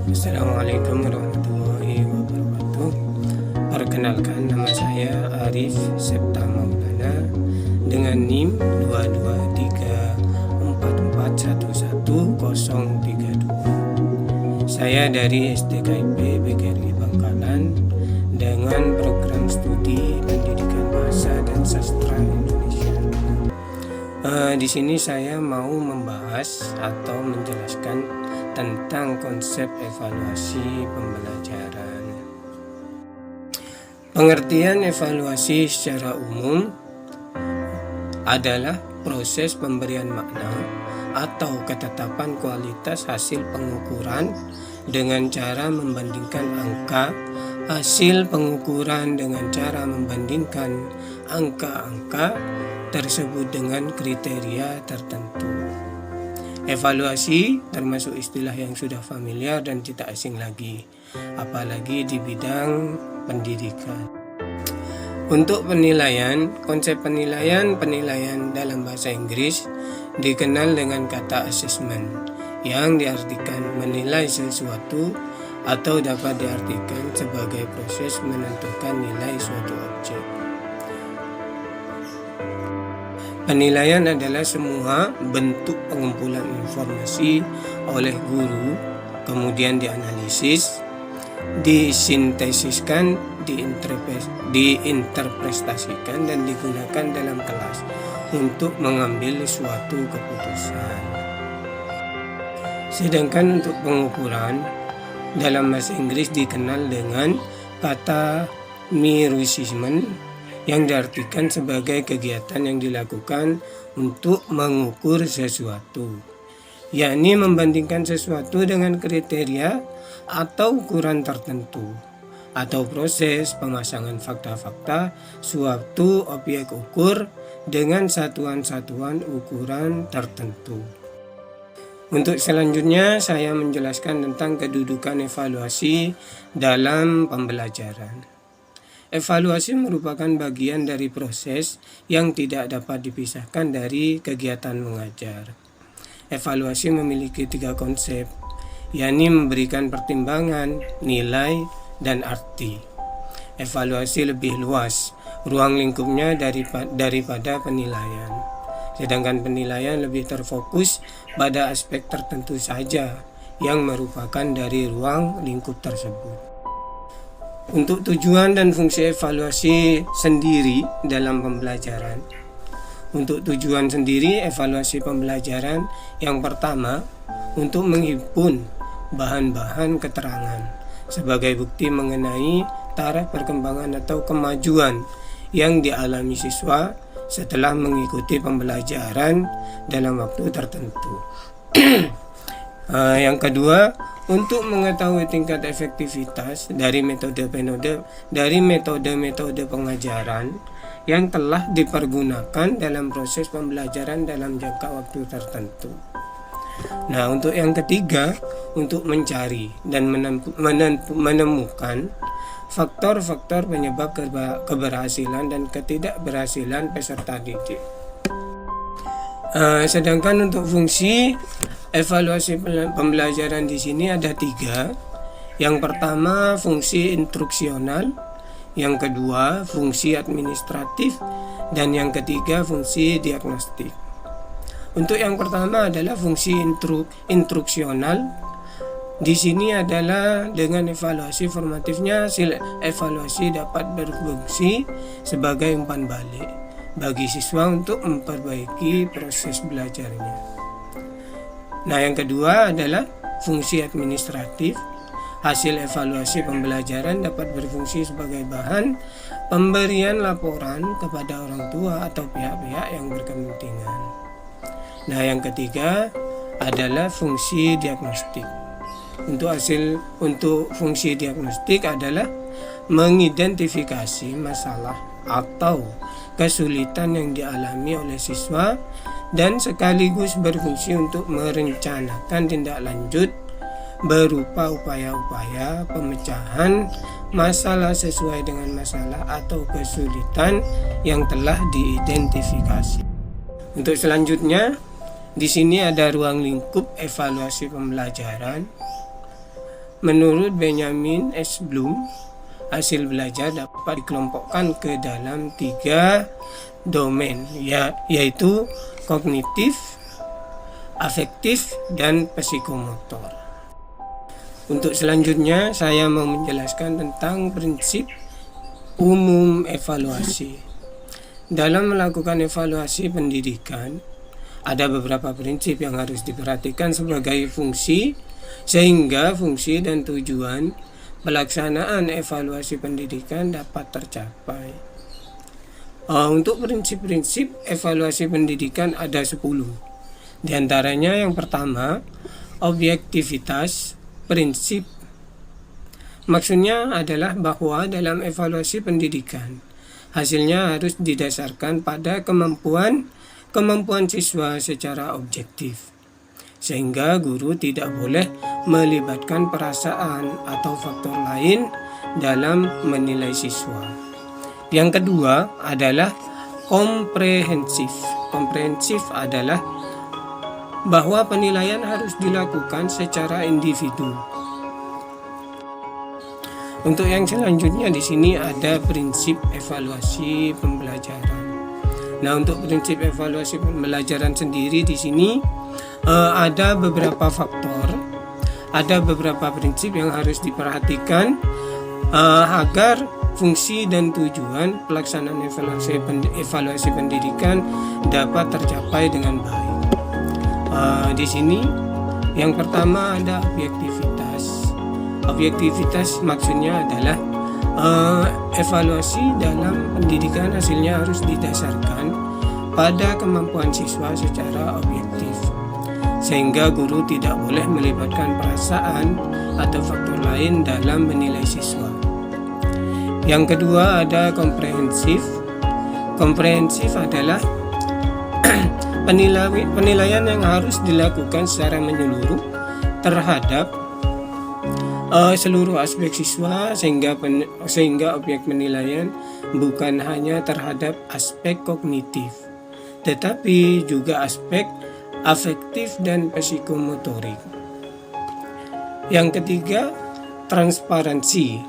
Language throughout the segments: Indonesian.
Assalamualaikum warahmatullahi wabarakatuh. Perkenalkan, nama saya Arif Septa Maulana dengan NIM 22344111032. Saya dari STKIP PGRI Bangkalan dengan program studi Pendidikan Bahasa dan Sastra Indonesia. Di sini saya mau membahas atau menjelaskan tentang konsep evaluasi pembelajaran. Pengertian evaluasi secara umum adalah proses pemberian makna atau ketetapan kualitas hasil pengukuran dengan cara membandingkan angka hasil pengukuran dengan cara membandingkan angka-angka tersebut dengan kriteria tertentu. Evaluasi termasuk istilah yang sudah familiar dan tidak asing lagi, apalagi di bidang pendidikan. Untuk penilaian, konsep penilaian dalam bahasa Inggris dikenal dengan kata assessment, yang diartikan menilai sesuatu atau dapat diartikan sebagai proses menentukan nilai suatu objek. Penilaian adalah semua bentuk pengumpulan informasi oleh guru, kemudian dianalisis, disintesiskan, diinterpretasikan, dan digunakan dalam kelas untuk mengambil suatu keputusan. Sedangkan untuk pengukuran dalam bahasa Inggris dikenal dengan kata measuring, yang diartikan sebagai kegiatan yang dilakukan untuk mengukur sesuatu, yakni membandingkan sesuatu dengan kriteria atau ukuran tertentu, atau proses pemasangan fakta-fakta suatu objek ukur dengan satuan-satuan ukuran tertentu. Untuk selanjutnya saya menjelaskan tentang kedudukan evaluasi dalam pembelajaran. Evaluasi merupakan bagian dari proses yang tidak dapat dipisahkan dari kegiatan mengajar. Evaluasi memiliki 3 konsep, yakni memberikan pertimbangan, nilai, dan arti. Evaluasi lebih luas, ruang lingkupnya daripada penilaian. Sedangkan penilaian lebih terfokus pada aspek tertentu saja yang merupakan dari ruang lingkup tersebut. Untuk tujuan dan fungsi evaluasi sendiri dalam pembelajaran. Untuk tujuan sendiri evaluasi pembelajaran, yang pertama, untuk menghimpun bahan-bahan keterangan sebagai bukti mengenai taraf perkembangan atau kemajuan yang dialami siswa setelah mengikuti pembelajaran dalam waktu tertentu. Yang kedua, untuk mengetahui tingkat efektivitas dari metode-metode pengajaran yang telah dipergunakan dalam proses pembelajaran dalam jangka waktu tertentu. Nah, untuk yang ketiga, untuk mencari dan menemukan faktor-faktor penyebab keberhasilan dan ketidakberhasilan peserta didik. Sedangkan untuk fungsi evaluasi pembelajaran di sini ada 3. Yang pertama fungsi instruksional, yang kedua fungsi administratif, dan yang ketiga fungsi diagnostik. Untuk yang pertama adalah fungsi instruksional. Di sini adalah dengan evaluasi formatifnya, evaluasi dapat berfungsi sebagai umpan balik bagi siswa untuk memperbaiki proses belajarnya. Nah, yang kedua adalah fungsi administratif. Hasil evaluasi pembelajaran dapat berfungsi sebagai bahan pemberian laporan kepada orang tua atau pihak-pihak yang berkepentingan. Nah, yang ketiga adalah fungsi diagnostik. Untuk fungsi diagnostik adalah mengidentifikasi masalah atau kesulitan yang dialami oleh siswa dan sekaligus berfungsi untuk merencanakan tindak lanjut berupa upaya-upaya pemecahan masalah sesuai dengan masalah atau kesulitan yang telah diidentifikasi. Untuk selanjutnya, di sini ada ruang lingkup evaluasi pembelajaran. Menurut Benjamin S. Bloom, hasil belajar dapat dikelompokkan ke dalam 3 domain, yaitu kognitif, afektif, dan psikomotor. Untuk selanjutnya saya mau menjelaskan tentang prinsip umum evaluasi. Dalam melakukan evaluasi pendidikan, ada beberapa prinsip yang harus diperhatikan sebagai fungsi, sehingga fungsi dan tujuan pelaksanaan evaluasi pendidikan dapat tercapai. Untuk prinsip-prinsip evaluasi pendidikan ada 10. Di antaranya yang pertama, objektivitas prinsip. Maksudnya adalah bahwa dalam evaluasi pendidikan, hasilnya harus didasarkan pada kemampuan siswa secara objektif, sehingga guru tidak boleh melibatkan perasaan atau faktor lain dalam menilai siswa. Yang kedua adalah komprehensif. Komprehensif adalah bahwa penilaian harus dilakukan secara individu. Untuk yang selanjutnya di sini ada prinsip evaluasi pembelajaran. Nah, untuk prinsip evaluasi pembelajaran sendiri di sini ada beberapa faktor, ada beberapa prinsip yang harus diperhatikan agar fungsi dan tujuan pelaksanaan evaluasi pendidikan dapat tercapai dengan baik. Di sini yang pertama ada objektivitas. Objektivitas maksudnya adalah evaluasi dalam pendidikan hasilnya harus didasarkan pada kemampuan siswa secara objektif, sehingga guru tidak boleh melibatkan perasaan atau faktor lain dalam menilai siswa. Yang kedua ada komprehensif. Komprehensif adalah penilaian yang harus dilakukan secara menyeluruh terhadap seluruh aspek siswa, sehingga objek penilaian bukan hanya terhadap aspek kognitif, tetapi juga aspek afektif dan psikomotorik. Yang ketiga, transparansi.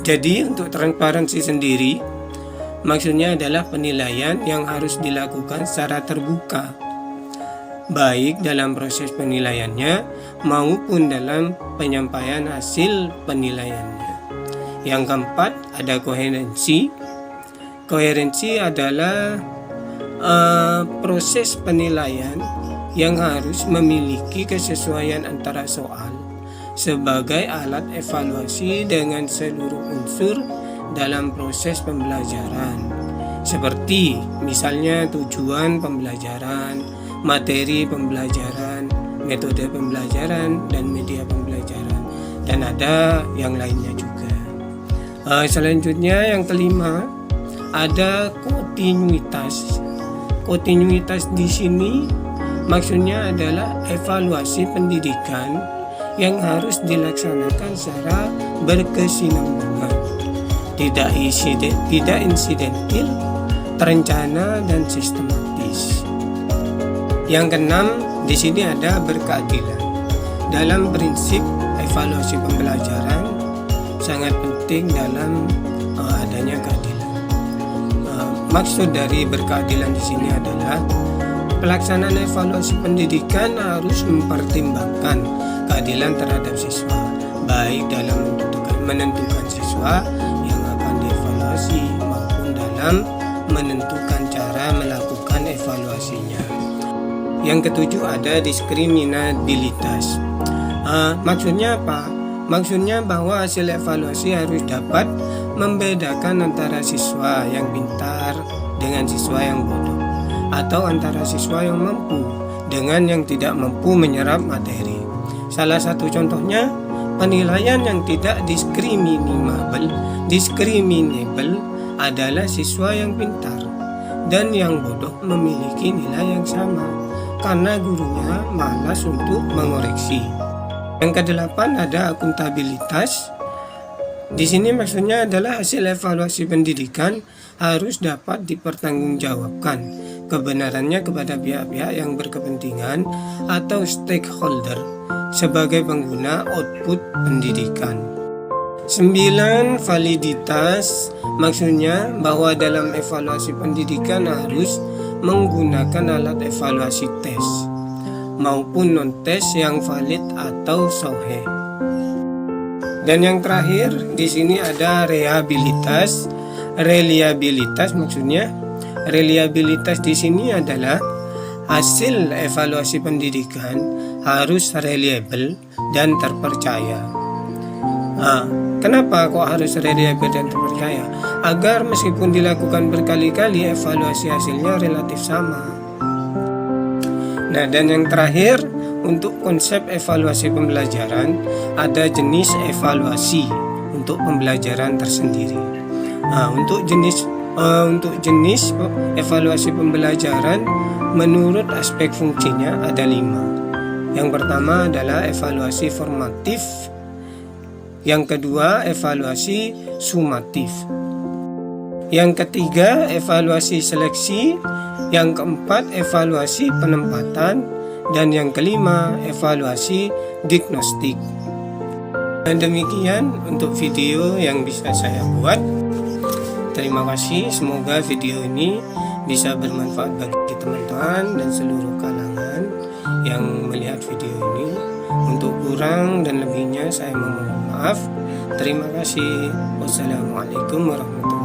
Jadi untuk transparansi sendiri maksudnya adalah penilaian yang harus dilakukan secara terbuka, baik dalam proses penilaiannya maupun dalam penyampaian hasil penilaiannya. Yang keempat ada koherensi. Koherensi adalah proses penilaian yang harus memiliki kesesuaian antara soal sebagai alat evaluasi dengan seluruh unsur dalam proses pembelajaran, seperti misalnya tujuan pembelajaran, materi pembelajaran, metode pembelajaran, dan media pembelajaran, dan ada yang lainnya juga. Selanjutnya yang kelima ada kontinuitas. Kontinuitas di sini maksudnya adalah evaluasi pendidikan yang harus dilaksanakan secara berkesinambungan, tidak insidentil, terencana, dan sistematis. Yang keenam, di sini ada berkeadilan. Dalam prinsip evaluasi pembelajaran sangat penting dalam adanya keadilan. Maksud dari berkeadilan di sini adalah pelaksanaan evaluasi pendidikan harus mempertimbangkan keadilan terhadap siswa, baik dalam menentukan siswa yang akan dievaluasi maupun dalam menentukan cara melakukan evaluasinya. Yang ketujuh ada diskriminabilitas. Maksudnya apa? Maksudnya bahwa hasil evaluasi harus dapat membedakan antara siswa yang pintar dengan siswa yang bodoh, atau antara siswa yang mampu dengan yang tidak mampu menyerap materi. Salah satu contohnya, penilaian yang tidak diskriminable adalah siswa yang pintar dan yang bodoh memiliki nilai yang sama karena gurunya malas untuk mengoreksi. Yang kedelapan ada akuntabilitas. Di sini maksudnya adalah hasil evaluasi pendidikan harus dapat dipertanggungjawabkan kebenarannya kepada pihak-pihak yang berkepentingan atau stakeholder, sebagai pengguna output pendidikan. 9. Validitas, maksudnya bahwa dalam evaluasi pendidikan harus menggunakan alat evaluasi tes maupun non-tes yang valid atau sahih. Dan yang terakhir di sini ada reliabilitas. Reliabilitas maksudnya reliabilitas di sini adalah hasil evaluasi pendidikan harus reliable dan terpercaya. Kenapa kok harus reliable dan terpercaya? Agar meskipun dilakukan berkali-kali evaluasi hasilnya relatif sama. Nah, dan yang terakhir untuk konsep evaluasi pembelajaran ada jenis evaluasi untuk pembelajaran tersendiri. Untuk jenis evaluasi pembelajaran menurut aspek fungsinya ada 5. Yang pertama adalah evaluasi formatif. Yang kedua, evaluasi sumatif. Yang ketiga, evaluasi seleksi. Yang keempat, evaluasi penempatan. Dan yang kelima, evaluasi diagnostik. Dan demikian untuk video yang bisa saya buat. Terima kasih, semoga video ini bisa bermanfaat bagi teman-teman dan seluruh kalangan yang melihat video ini. Untuk kurang dan lebihnya saya memohon maaf. Terima kasih. Wassalamualaikum warahmatullahi wabarakatuh.